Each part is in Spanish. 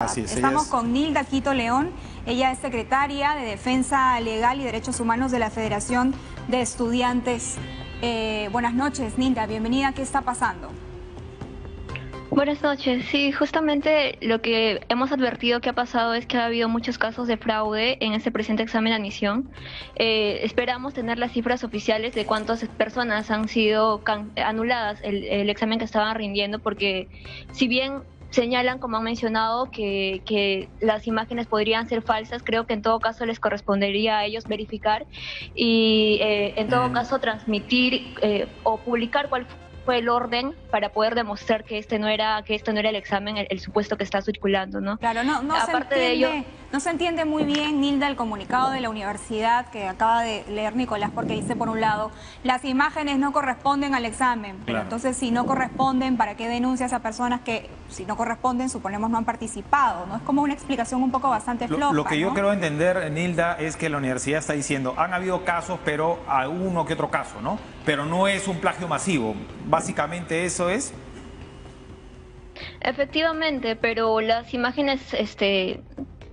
Así es, Estamos con Nilda Quito León, ella es secretaria de Defensa Legal y Derechos Humanos de la Federación de Estudiantes. Buenas noches, Nilda, bienvenida. ¿Qué está pasando? Buenas noches. Sí, justamente lo que hemos advertido que ha pasado es que ha habido muchos casos de fraude en este presente examen de admisión. Esperamos tener las cifras oficiales de cuántas personas han sido anuladas el examen que estaban rindiendo, porque si bien señalan, como han mencionado, que las imágenes podrían ser falsas, creo que en todo caso les correspondería a ellos verificar y en todo caso transmitir o publicar cuál fue el orden para poder demostrar que este no era el examen, el supuesto que está circulando, ¿no? Claro, Aparte de ello, no se entiende muy bien, Nilda, el comunicado de la universidad que acaba de leer Nicolás, porque dice, por un lado, las imágenes no corresponden al examen. Pero claro. Entonces, si no corresponden, ¿para qué denuncias a personas que, si no corresponden, suponemos no han participado? ¿No? Es como una explicación un poco bastante floja, Lo que yo ¿no? quiero entender, Nilda, es que la universidad está diciendo, han habido casos, pero a uno que otro caso, ¿no? Pero no es un plagio masivo. Básicamente eso es. efectivamente, pero las imágenes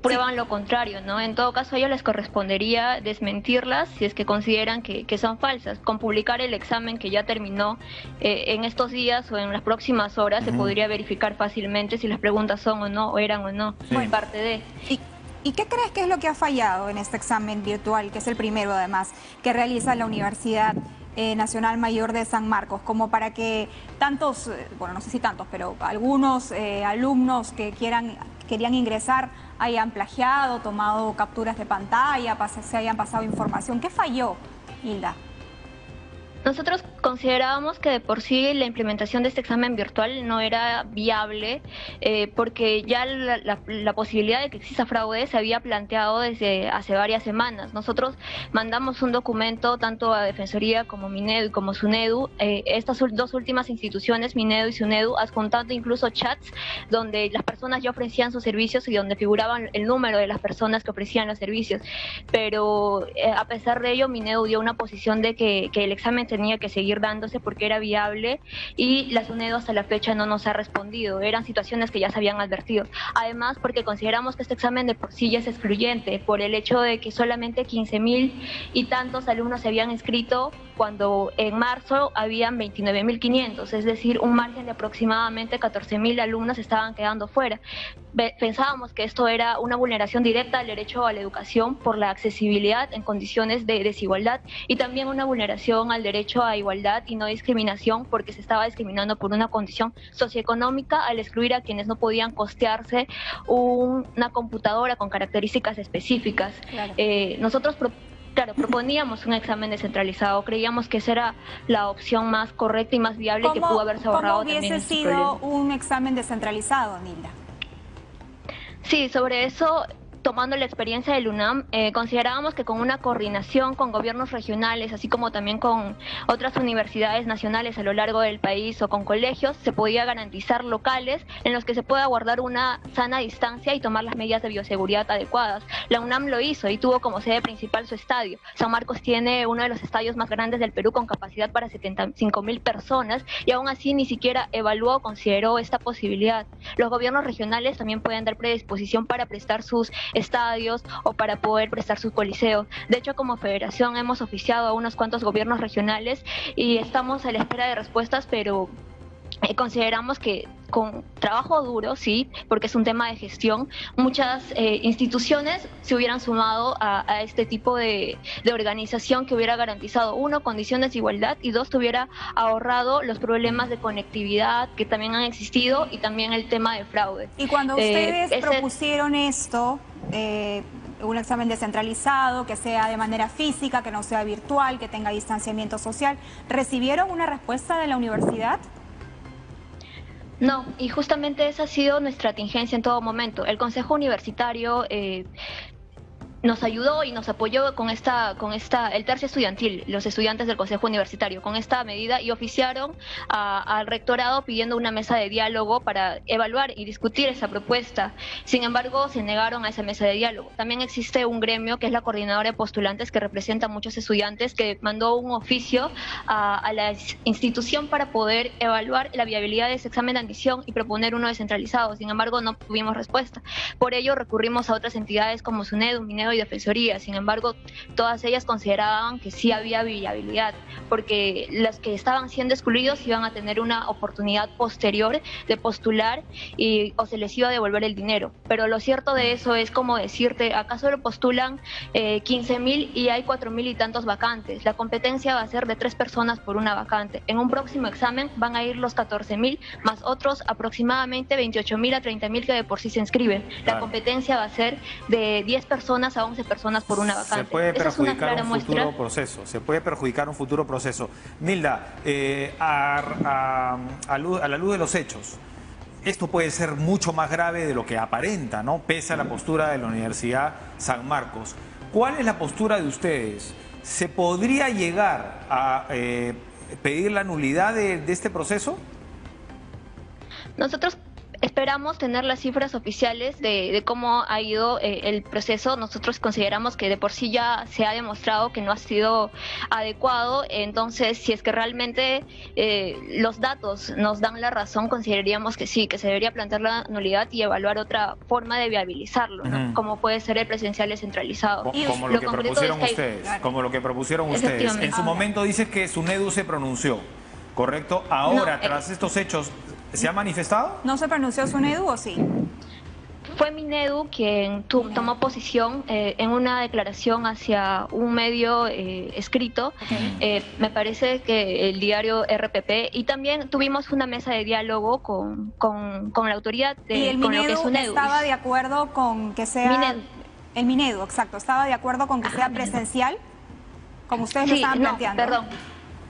prueban lo contrario, ¿no? En todo caso, a ellos les correspondería desmentirlas si es que consideran que son falsas. Con publicar el examen que ya terminó en estos días o en las próximas horas, se podría verificar fácilmente si las preguntas son o no, o eran o no, parte de... ¿Y qué crees que es lo que ha fallado en este examen virtual, que es el primero además, que realiza la Universidad Nacional Mayor de San Marcos, como para que tantos, bueno, no sé si tantos, pero algunos alumnos que querían ingresar hayan plagiado, tomado capturas de pantalla, se hayan pasado información? ¿Qué falló, Hilda? Nosotros considerábamos que de por sí la implementación de este examen virtual no era viable porque ya la posibilidad de que exista fraude se había planteado desde hace varias semanas. Nosotros mandamos un documento tanto a Defensoría como Minedu y como Sunedu, estas dos últimas instituciones, Minedu y Sunedu, adjuntando incluso chats donde las personas ya ofrecían sus servicios y donde figuraban el número de las personas que ofrecían los servicios. Pero a pesar de ello, Minedu dio una posición de que el examen tenía que seguir dándose porque era viable, y la SUNEDU hasta la fecha no nos ha respondido. Eran situaciones que ya se habían advertido. Además, porque consideramos que este examen de por sí ya es excluyente por el hecho de que solamente 15.000 y tantos alumnos se habían inscrito cuando en marzo habían 29.500, es decir, un margen de aproximadamente 14.000 alumnos estaban quedando fuera. Pensábamos que esto era una vulneración directa al derecho a la educación por la accesibilidad en condiciones de desigualdad, y también una vulneración al derecho a igualdad y no discriminación porque se estaba discriminando por una condición socioeconómica al excluir a quienes no podían costearse una computadora con características específicas. Claro. Nosotros proponíamos un examen descentralizado, creíamos que esa era la opción más correcta y más viable que pudo haberse ahorrado también. ¿Cómo hubiese sido un examen descentralizado, Nilda? Sí, sobre eso, tomando la experiencia del UNAM, considerábamos que con una coordinación con gobiernos regionales, así como también con otras universidades nacionales a lo largo del país o con colegios, se podía garantizar locales en los que se pueda guardar una sana distancia y tomar las medidas de bioseguridad adecuadas. La UNAM lo hizo y tuvo como sede principal su estadio. San Marcos tiene uno de los estadios más grandes del Perú con capacidad para 75.000 personas y aún así ni siquiera evaluó o consideró esta posibilidad. Los gobiernos regionales también pueden dar predisposición para prestar sus estadios o para poder prestar sus coliseos. De hecho, como federación hemos oficiado a unos cuantos gobiernos regionales y estamos a la espera de respuestas, pero consideramos que con trabajo duro, sí, porque es un tema de gestión, muchas instituciones se hubieran sumado a este tipo de organización que hubiera garantizado, uno, condiciones de igualdad, y dos, hubiera ahorrado los problemas de conectividad que también han existido y también el tema de fraude. Y cuando ustedes propusieron esto, un examen descentralizado, que sea de manera física, que no sea virtual, que tenga distanciamiento social, ¿recibieron una respuesta de la universidad? No, y justamente esa ha sido nuestra tingencia en todo momento. El Consejo Universitario nos ayudó y nos apoyó con el tercio estudiantil, los estudiantes del Consejo Universitario, con esta medida, y oficiaron al rectorado pidiendo una mesa de diálogo para evaluar y discutir esa propuesta. Sin embargo, se negaron a esa mesa de diálogo. También existe un gremio que es la Coordinadora de Postulantes, que representa a muchos estudiantes, que mandó un oficio a la institución para poder evaluar la viabilidad de ese examen de admisión y proponer uno descentralizado. Sin embargo, no tuvimos respuesta. Por ello, recurrimos a otras entidades como SUNEDU, Minedu y Defensoría. Sin embargo, todas ellas consideraban que sí había viabilidad, porque los que estaban siendo excluidos iban a tener una oportunidad posterior de postular o se les iba a devolver el dinero. Pero lo cierto de eso es como decirte, acá solo postulan 15.000 y hay 4.000 y tantos vacantes. La competencia va a ser de 3 personas por una vacante. En un próximo examen van a ir los 14.000 más otros aproximadamente 28.000 a 30.000 que de por sí se inscriben. Claro. La competencia va a ser de 10 personas a 11 personas por una vacante. Se puede perjudicar un muestra. futuro proceso. Se puede perjudicar un futuro proceso. Milda, a la luz de los hechos, esto puede ser mucho más grave de lo que aparenta, ¿no? Pese a la postura de la Universidad San Marcos. ¿Cuál es la postura de ustedes? ¿Se podría llegar a pedir la nulidad de este proceso? Nosotros esperamos tener las cifras oficiales de cómo ha ido el proceso. Nosotros consideramos que de por sí ya se ha demostrado que no ha sido adecuado. Entonces, si es que realmente los datos nos dan la razón, consideraríamos que sí, que se debería plantear la nulidad y evaluar otra forma de viabilizarlo, ¿no? Como puede ser el presencial descentralizado. Como lo que propusieron ustedes. Como lo que propusieron ustedes. En su momento dice que SUNEDU se pronunció, ¿correcto? Ahora, tras estos hechos, ¿se ha manifestado? ¿No se pronunció SUNEDU o sí? Fue Minedu quien tomó posición en una declaración hacia un medio escrito, me parece que el diario RPP, y también tuvimos una mesa de diálogo con la autoridad ¿Y el con lo que Minedu es Sunedu. estaba de acuerdo con que sea... Minedu. El Minedu, exacto, estaba de acuerdo con que sea presencial, como ustedes lo estaban planteando. Perdón.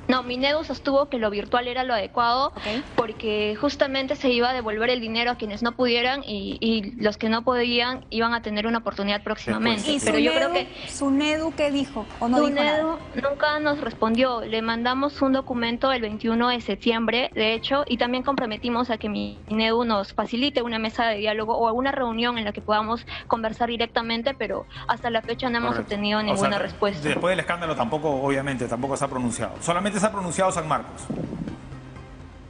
No, Minedu sostuvo que lo virtual era lo adecuado porque justamente se iba a devolver el dinero a quienes no pudieran y los que no podían iban a tener una oportunidad próximamente. ¿Y pero yo creo que SUNEDU qué dijo? ¿O no dijo nada? SUNEDU nunca nos respondió. Le mandamos un documento el 21 de septiembre, de hecho, y también comprometimos a que Minedu nos facilite una mesa de diálogo o alguna reunión en la que podamos conversar directamente, pero hasta la fecha no hemos obtenido ninguna respuesta. Después del escándalo tampoco, obviamente, tampoco se ha pronunciado. Solamente se ha pronunciado San Marcos.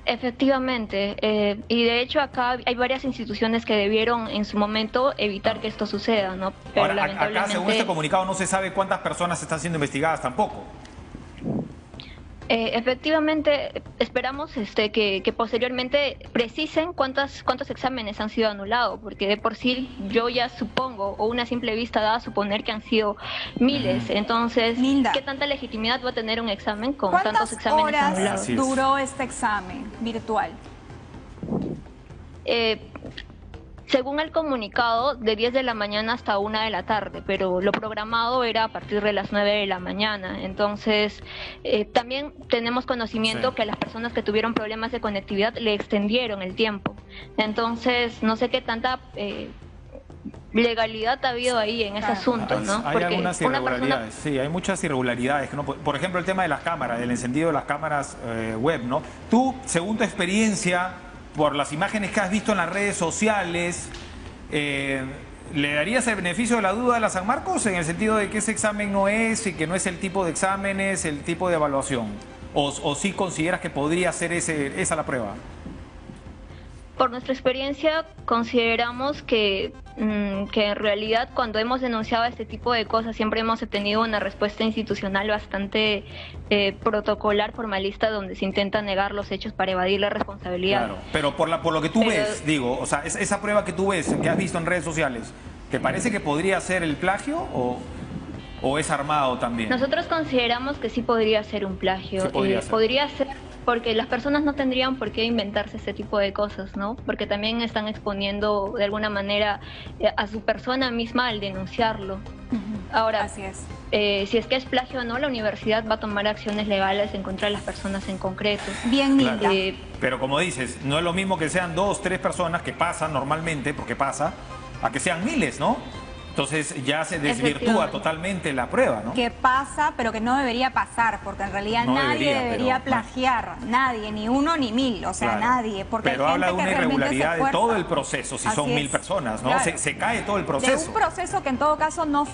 Efectivamente, y de hecho acá hay varias instituciones que debieron en su momento evitar que esto suceda, ¿no? Pero ahora, lamentablemente... acá, según este comunicado, no se sabe cuántas personas están siendo investigadas tampoco. Efectivamente, esperamos que posteriormente precisen cuántos exámenes han sido anulados, porque de por sí yo ya supongo, o una simple vista da a suponer que han sido miles. Entonces, Milda, ¿qué tanta legitimidad va a tener un examen con tantos exámenes anulados? ¿Cuántas horas duró este examen virtual? Según el comunicado, de 10 de la mañana hasta 1 de la tarde, pero lo programado era a partir de las 9 de la mañana. Entonces, también tenemos conocimiento que a las personas que tuvieron problemas de conectividad le extendieron el tiempo. Entonces, no sé qué tanta legalidad ha habido ahí en ese asunto, ¿no? Hay algunas irregularidades, sí, hay muchas irregularidades. Que no, por ejemplo, el tema de las cámaras, del encendido de las cámaras web, ¿no? Tú, según tu experiencia, por las imágenes que has visto en las redes sociales, ¿le darías el beneficio de la duda a la San Marcos en el sentido de que ese examen no es y que no es el tipo de exámenes, el tipo de evaluación? ¿O sí consideras que podría ser esa la prueba? Por nuestra experiencia, consideramos que en realidad cuando hemos denunciado este tipo de cosas siempre hemos obtenido una respuesta institucional bastante protocolar, formalista, donde se intenta negar los hechos para evadir la responsabilidad. Claro, pero por lo que tú ves, digo, o sea, esa prueba que tú ves, que has visto en redes sociales, ¿te parece que podría ser el plagio o es armado también? Nosotros consideramos que sí podría ser un plagio. Sí podría ser porque las personas no tendrían por qué inventarse este tipo de cosas, ¿no? Porque también están exponiendo de alguna manera a su persona misma al denunciarlo. Ahora, así es. Si es que es plagio o no, la universidad va a tomar acciones legales en contra de las personas en concreto. Bien, Milda. Pero como dices, no es lo mismo que sean 2, 3 personas, que pasa normalmente, porque pasa, a que sean miles, ¿no? Entonces ya se desvirtúa Efectivamente. totalmente la prueba, ¿no? Que pasa, pero que no debería pasar, porque en realidad No nadie debería pero- plagiar, nadie, ni uno ni mil, o sea, Claro. nadie. Porque Pero hay habla de gente una que realmente se irregularidad de esfuerza. todo el proceso, si Así son 1000 es. personas, ¿no? Claro. Se cae todo el De proceso. un proceso que en todo caso no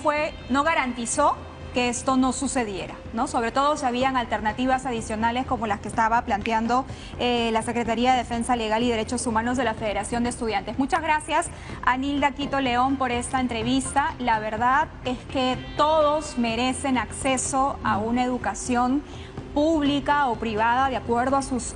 garantizó que esto no sucediera, ¿no? Sobre todo si habían alternativas adicionales como las que estaba planteando la Secretaría de Defensa Legal y Derechos Humanos de la Federación de Estudiantes. Muchas gracias a Nilda Quito León por esta entrevista. La verdad es que todos merecen acceso a una educación pública o privada de acuerdo a sus